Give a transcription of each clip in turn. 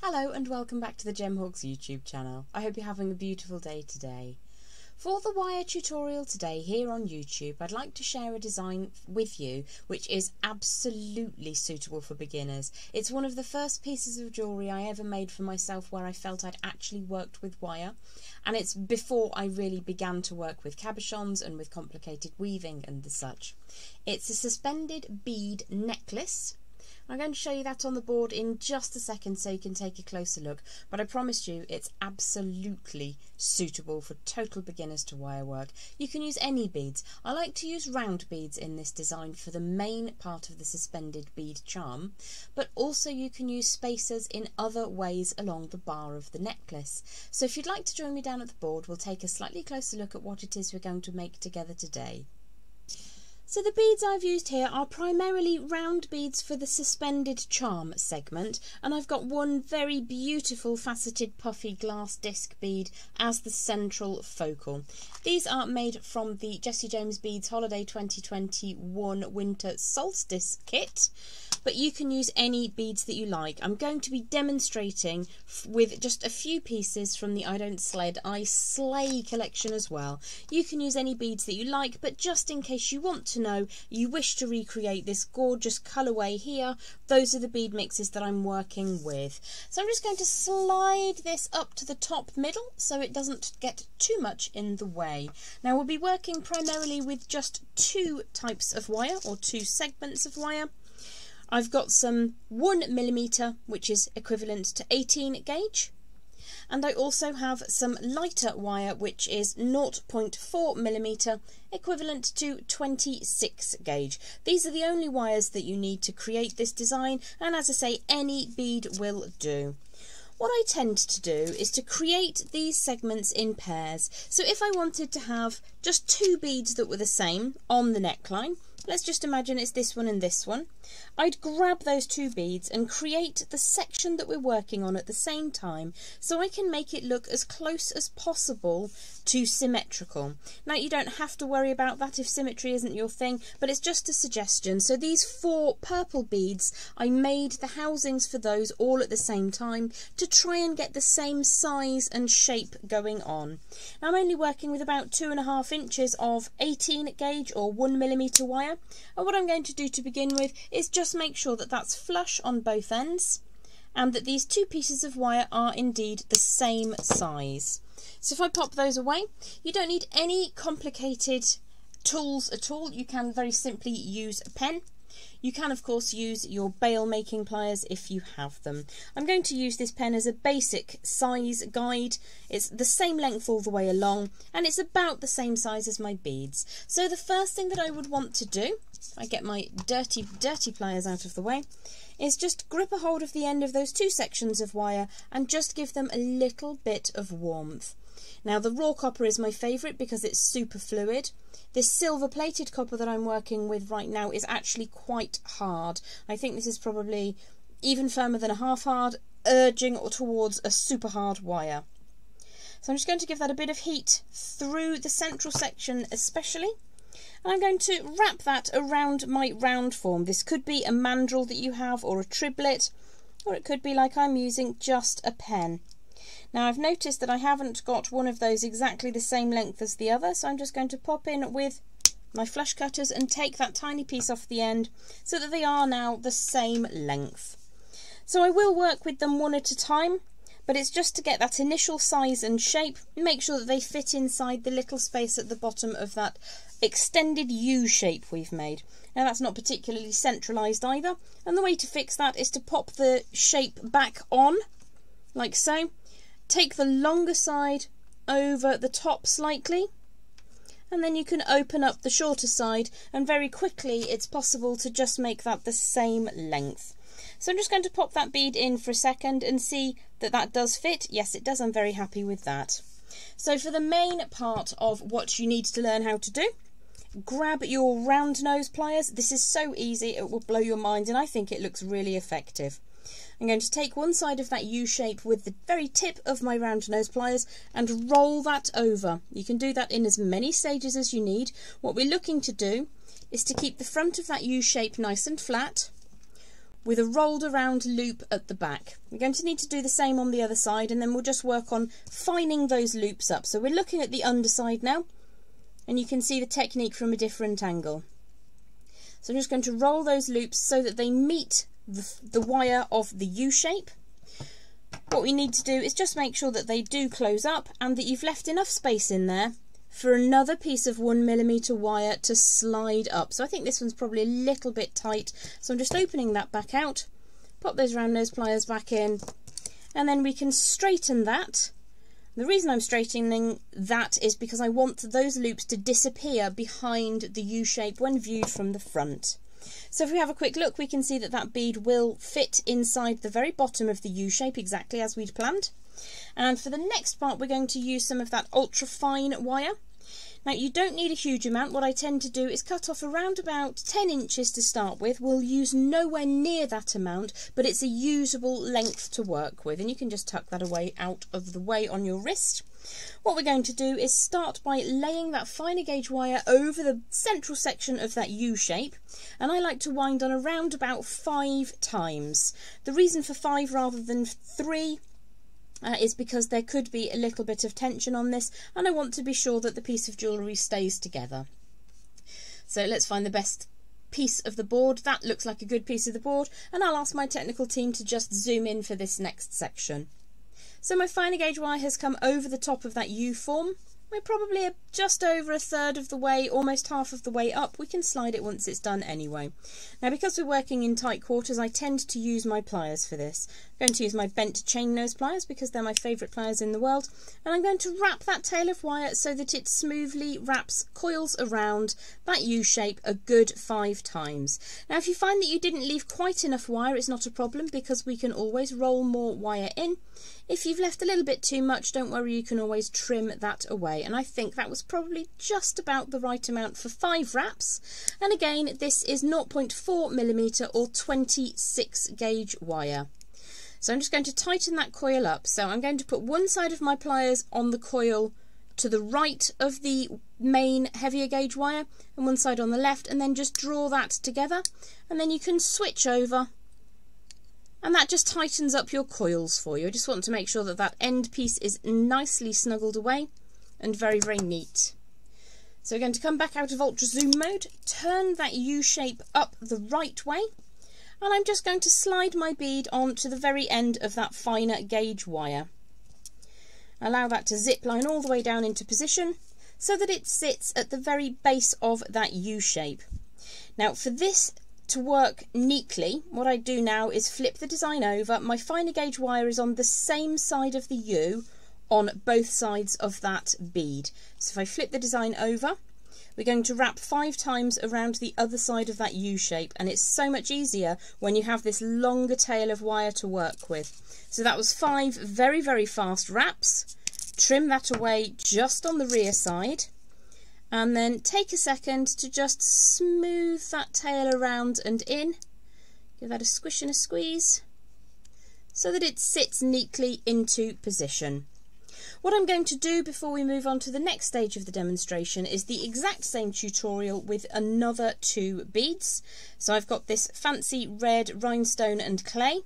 Hello and welcome back to the Gemhawks YouTube channel. I hope you're having a beautiful day today. For the wire tutorial today here on YouTube, I'd like to share a design with you which is absolutely suitable for beginners. It's one of the first pieces of jewellery I ever made for myself where I felt I'd actually worked with wire, and it's before I really began to work with cabochons and with complicated weaving and the such. It's a suspended bead necklace. I'm going to show you that on the board in just a second so you can take a closer look, but I promise you it's absolutely suitable for total beginners to wire work. You can use any beads. I like to use round beads in this design for the main part of the suspended bead charm, but also you can use spacers in other ways along the bar of the necklace. So if you'd like to join me down at the board, we'll take a slightly closer look at what it is we're going to make together today. So the beads I've used here are primarily round beads for the suspended charm segment, and I've got one very beautiful faceted puffy glass disc bead as the central focal. These are made from the Jessie James Beads Holiday 2021 Winter Solstice kit, but you can use any beads that you like. I'm going to be demonstrating with just a few pieces from the Don't Sled I Slay collection as well. You can use any beads that you like, but just in case you want to know you wish to recreate this gorgeous colourway here, those are the bead mixes that I'm working with. So I'm just going to slide this up to the top middle so it doesn't get too much in the way. Now we'll be working primarily with just two types of wire, or two segments of wire. I've got some 1mm, which is equivalent to 18 gauge, and I also have some lighter wire which is 0.4mm, equivalent to 26 gauge. These are the only wires that you need to create this design, and as I say, any bead will do. What I tend to do is to create these segments in pairs. So if I wanted to have just two beads that were the same on the neckline, let's just imagine it's this one and this one, I'd grab those two beads and create the section that we're working on at the same time so I can make it look as close as possible to symmetrical. Now you don't have to worry about that if symmetry isn't your thing, but it's just a suggestion. So these four purple beads, I made the housings for those all at the same time to try and get the same size and shape going on. Now I'm only working with about 2.5 inches of 18 gauge or 1mm wire, and what I'm going to do to begin with is just make sure that that's flush on both ends and that these two pieces of wire are indeed the same size. So if I pop those away, you don't need any complicated tools at all. You can very simply use a pen. You can of course use your bail making pliers if you have them. I'm going to use this pen as a basic size guide. It's the same length all the way along and it's about the same size as my beads. So the first thing that I would want to do, if I get my dirty pliers out of the way, is just grip a hold of the end of those two sections of wire and just give them a little bit of warmth. Now the raw copper is my favourite because it's super fluid. This silver plated copper that I'm working with right now is actually quite hard. I think this is probably even firmer than a half hard, urging towards a super hard wire. So I'm just going to give that a bit of heat through the central section especially. And I'm going to wrap that around my round form. This could be a mandrel that you have, or a triplet, or it could be like I'm using, just a pen. Now I've noticed that I haven't got one of those exactly the same length as the other, so I'm just going to pop in with my flush cutters and take that tiny piece off the end so that they are now the same length. So I will work with them one at a time, but it's just to get that initial size and shape, make sure that they fit inside the little space at the bottom of that extended U shape we've made. Now that's not particularly centralised either, and the way to fix that is to pop the shape back on, like so. Take the longer side over the top slightly, and then you can open up the shorter side, and very quickly it's possible to just make that the same length. So I'm just going to pop that bead in for a second and see that that does fit. Yes, it does. I'm very happy with that. So for the main part of what you need to learn how to do, grab your round nose pliers. This is so easy, it will blow your mind, and I think it looks really effective. I'm going to take one side of that U shape with the very tip of my round nose pliers and roll that over. You can do that in as many stages as you need. What we're looking to do is to keep the front of that U shape nice and flat, with a rolled around loop at the back. We're going to need to do the same on the other side, and then we'll just work on fining those loops up. So we're looking at the underside now, and you can see the technique from a different angle. So I'm just going to roll those loops so that they meet the wire of the U shape. What we need to do is just make sure that they do close up and that you've left enough space in there for another piece of 1mm wire to slide up. So I think this one's probably a little bit tight, so I'm just opening that back out, pop those round nose pliers back in, and then we can straighten that. The reason I'm straightening that is because I want those loops to disappear behind the U shape when viewed from the front. So if we have a quick look, we can see that that bead will fit inside the very bottom of the U shape exactly as we'd planned. And for the next part, we're going to use some of that ultra fine wire. Now, you don't need a huge amount. What I tend to do is cut off around about 10 inches to start with. We'll use nowhere near that amount, but it's a usable length to work with, and you can just tuck that away out of the way on your wrist. What we're going to do is start by laying that finer gauge wire over the central section of that U shape, and I like to wind on around about 5 times. The reason for 5 rather than 3 is because there could be a little bit of tension on this, and I want to be sure that the piece of jewellery stays together. So let's find the best piece of the board. That looks like a good piece of the board, and I'll ask my technical team to just zoom in for this next section. So my finer gauge wire has come over the top of that U form. We're probably just over a third of the way, almost half of the way up. We can slide it once it's done anyway. Now, because we're working in tight quarters, I tend to use my pliers for this. I'm going to use my bent chain nose pliers because they're my favourite pliers in the world. And I'm going to wrap that tail of wire so that it smoothly coils around that U shape a good 5 times. Now, if you find that you didn't leave quite enough wire, it's not a problem because we can always roll more wire in. If you've left a little bit too much, don't worry, you can always trim that away. And I think that was probably just about the right amount for 5 wraps. And again, this is 0.4mm or 26 gauge wire. So I'm just going to tighten that coil up. So I'm going to put one side of my pliers on the coil to the right of the main heavier gauge wire and one side on the left, and then just draw that together, and then you can switch over. And that just tightens up your coils for you. I just want to make sure that that end piece is nicely snuggled away and very, very neat. So we're going to come back out of ultra zoom mode, turn that U shape up the right way, and I'm just going to slide my bead on to the very end of that finer gauge wire. Allow that to zip line all the way down into position so that it sits at the very base of that U shape. Now, for this to work neatly, what I do now is flip the design over. My finer gauge wire is on the same side of the U on both sides of that bead. So if I flip the design over, we're going to wrap 5 times around the other side of that U shape, and it's so much easier when you have this longer tail of wire to work with. So that was 5 very, very fast wraps. Trim that away just on the rear side, and then take a second to just smooth that tail around and in. Give that a squish and a squeeze so that it sits neatly into position. What I'm going to do before we move on to the next stage of the demonstration is the exact same tutorial with another 2 beads. So I've got this fancy red rhinestone and clay,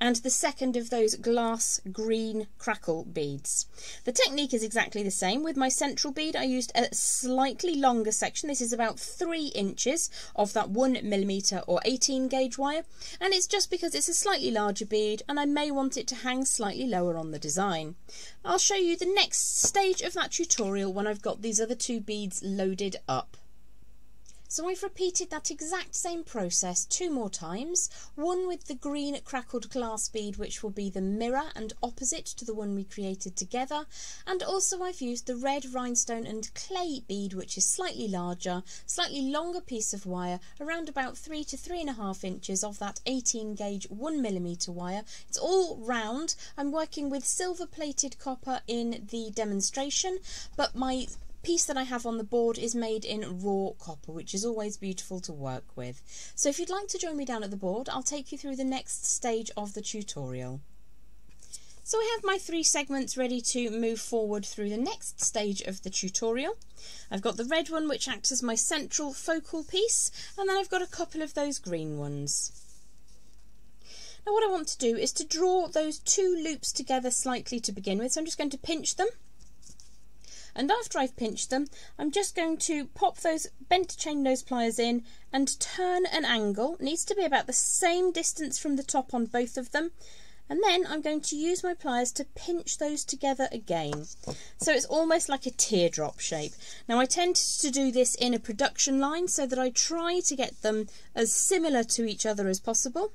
and the second of those glass green crackle beads. The technique is exactly the same. With my central bead, I used a slightly longer section. This is about 3 inches of that 1mm or 18 gauge wire, and it's just because it's a slightly larger bead and I may want it to hang slightly lower on the design. I'll show you the next stage of that tutorial when I've got these other 2 beads loaded up. So I've repeated that exact same process 2 more times, one with the green crackled glass bead, which will be the mirror and opposite to the one we created together, and also I've used the red rhinestone and clay bead, which is slightly larger, slightly longer piece of wire, around about 3 to 3.5 inches of that 18 gauge 1mm wire. It's all round. I'm working with silver plated copper in the demonstration, but my piece that I have on the board is made in raw copper, which is always beautiful to work with. So if you'd like to join me down at the board, I'll take you through the next stage of the tutorial. So I have my 3 segments ready to move forward through the next stage of the tutorial. I've got the red one, which acts as my central focal piece, and then I've got a couple of those green ones. Now what I want to do is to draw those two loops together slightly to begin with. So I'm just going to pinch them. And after I've pinched them, I'm just going to pop those bent chain nose pliers in and turn an angle. It needs to be about the same distance from the top on both of them. And then I'm going to use my pliers to pinch those together again. So it's almost like a teardrop shape. Now I tend to do this in a production line so that I try to get them as similar to each other as possible.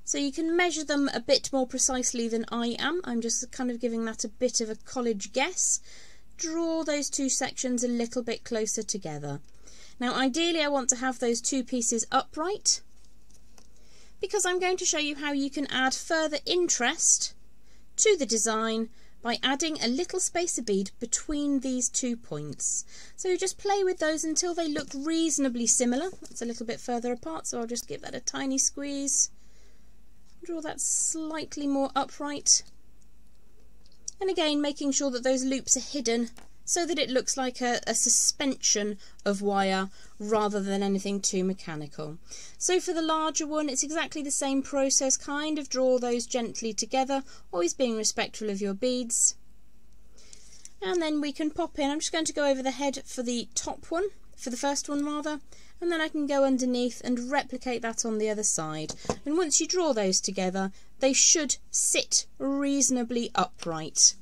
So you can measure them a bit more precisely than I am. I'm just kind of giving that a bit of a college guess. Draw those two sections a little bit closer together. Now ideally I want to have those two pieces upright, because I'm going to show you how you can add further interest to the design by adding a little spacer bead between these 2 points. So just play with those until they look reasonably similar. That's a little bit further apart, so I'll just give that a tiny squeeze. Draw that slightly more upright. And again, making sure that those loops are hidden so that it looks like a suspension of wire rather than anything too mechanical. So for the larger one, it's exactly the same process. Kind of draw those gently together, always being respectful of your beads. And then we can pop in. I'm just going to go over the head for the top one, for the first one rather, and then I can go underneath and replicate that on the other side. And once you draw those together, they should sit reasonably upright.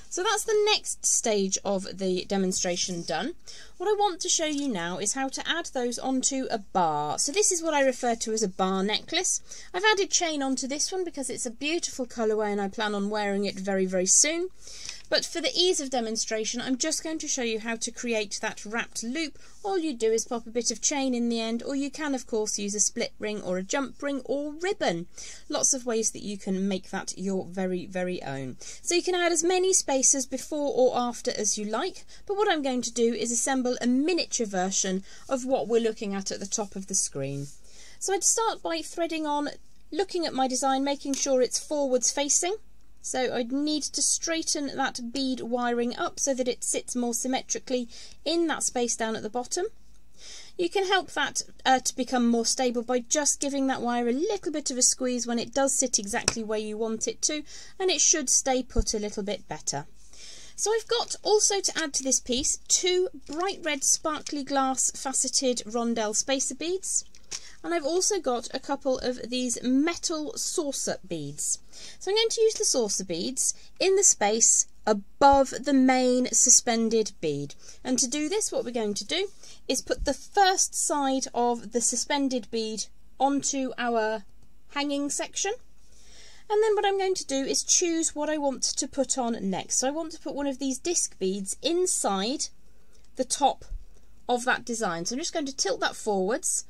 So that's the next stage of the demonstration done. What I want to show you now is how to add those onto a bar. So this is what I refer to as a bar necklace. I've added chain onto this one because it's a beautiful colourway and I plan on wearing it very, very soon. But for the ease of demonstration, I'm just going to show you how to create that wrapped loop. All you do is pop a bit of chain in the end, or you can of course use a split ring or a jump ring or ribbon. Lots of ways that you can make that your very, very own. So you can add as many spacers before or after as you like, but what I'm going to do is assemble a miniature version of what we're looking at the top of the screen. So I'd start by threading on, looking at my design, making sure it's forwards facing. So I'd need to straighten that bead wiring up so that it sits more symmetrically in that space down at the bottom. You can help that to become more stable by just giving that wire a little bit of a squeeze when it does sit exactly where you want it to, and it should stay put a little bit better. So I've got also to add to this piece 2 bright red sparkly glass faceted rondelle spacer beads. And I've also got a couple of these metal saucer beads. So I'm going to use the saucer beads in the space above the main suspended bead. And to do this, what we're going to do is put the first side of the suspended bead onto our hanging section. And then what I'm going to do is choose what I want to put on next. So I want to put one of these disc beads inside the top of that design. So I'm just going to tilt that forwards.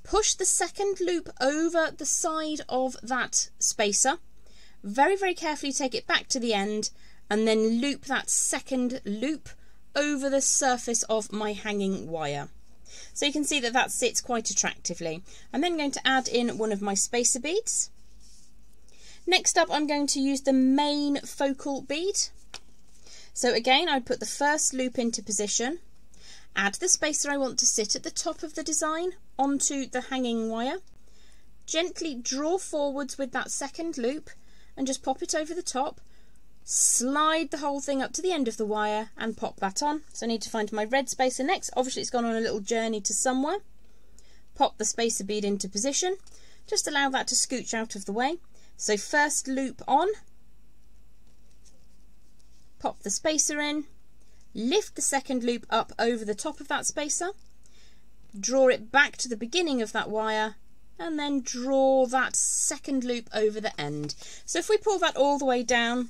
Push the second loop over the side of that spacer. Very, very carefully take it back to the end and then loop that second loop over the surface of my hanging wire. So you can see that that sits quite attractively. I'm then going to add in one of my spacer beads. Next up, I'm going to use the main focal bead. So again, I'd put the first loop into position. Add the spacer I want to sit at the top of the design onto the hanging wire. Gently draw forwards with that second loop and just pop it over the top. Slide the whole thing up to the end of the wire and pop that on. So I need to find my red spacer next. Obviously it's gone on a little journey to somewhere. Pop the spacer bead into position. Just allow that to scooch out of the way. So first loop on. Pop the spacer in. Lift the second loop up over the top of that spacer, draw it back to the beginning of that wire, and then draw that second loop over the end. So if we pull that all the way down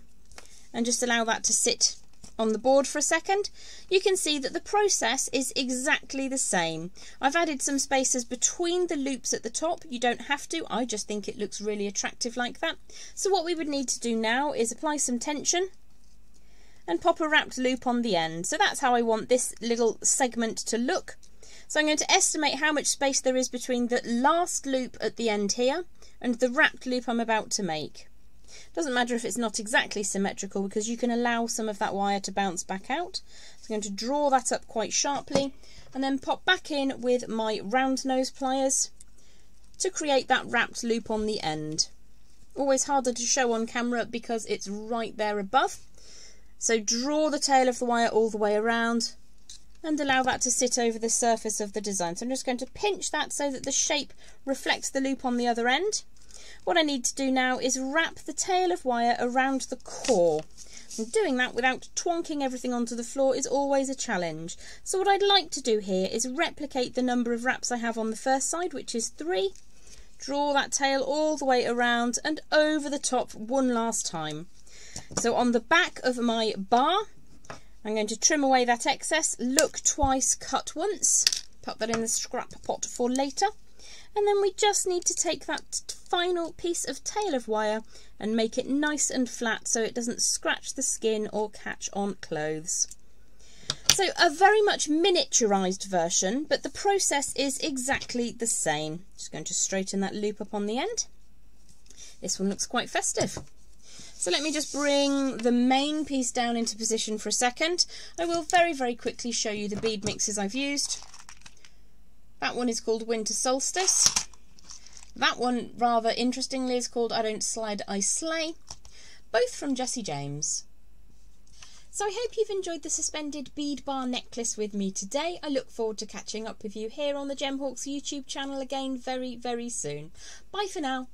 and just allow that to sit on the board for a second, you can see that the process is exactly the same. I've added some spacers between the loops at the top. You don't have to, I just think it looks really attractive like that. So what we would need to do now is apply some tension and pop a wrapped loop on the end. So that's how I want this little segment to look. So I'm going to estimate how much space there is between the last loop at the end here and the wrapped loop I'm about to make. Doesn't matter if it's not exactly symmetrical because you can allow some of that wire to bounce back out. So I'm going to draw that up quite sharply and then pop back in with my round nose pliers to create that wrapped loop on the end. Always harder to show on camera because it's right there above. So draw the tail of the wire all the way around and allow that to sit over the surface of the design. So I'm just going to pinch that so that the shape reflects the loop on the other end. What I need to do now is wrap the tail of wire around the core. And doing that without twonking everything onto the floor is always a challenge. So what I'd like to do here is replicate the number of wraps I have on the first side, which is 3. Draw that tail all the way around and over the top one last time. So on the back of my bar, I'm going to trim away that excess, look twice, cut once, put that in the scrap pot for later. And then we just need to take that final piece of tail of wire and make it nice and flat so it doesn't scratch the skin or catch on clothes. So a very much miniaturized version, but the process is exactly the same. Just going to straighten that loop up on the end. This one looks quite festive. So let me just bring the main piece down into position for a second. I will very, very quickly show you the bead mixes I've used. That one is called Winter Solstice. That one, rather interestingly, is called I Don't Sled, I Slay. Both from Jessie James. So I hope you've enjoyed the suspended bead bar necklace with me today. I look forward to catching up with you here on the Gemhawks YouTube channel again very, very soon. Bye for now.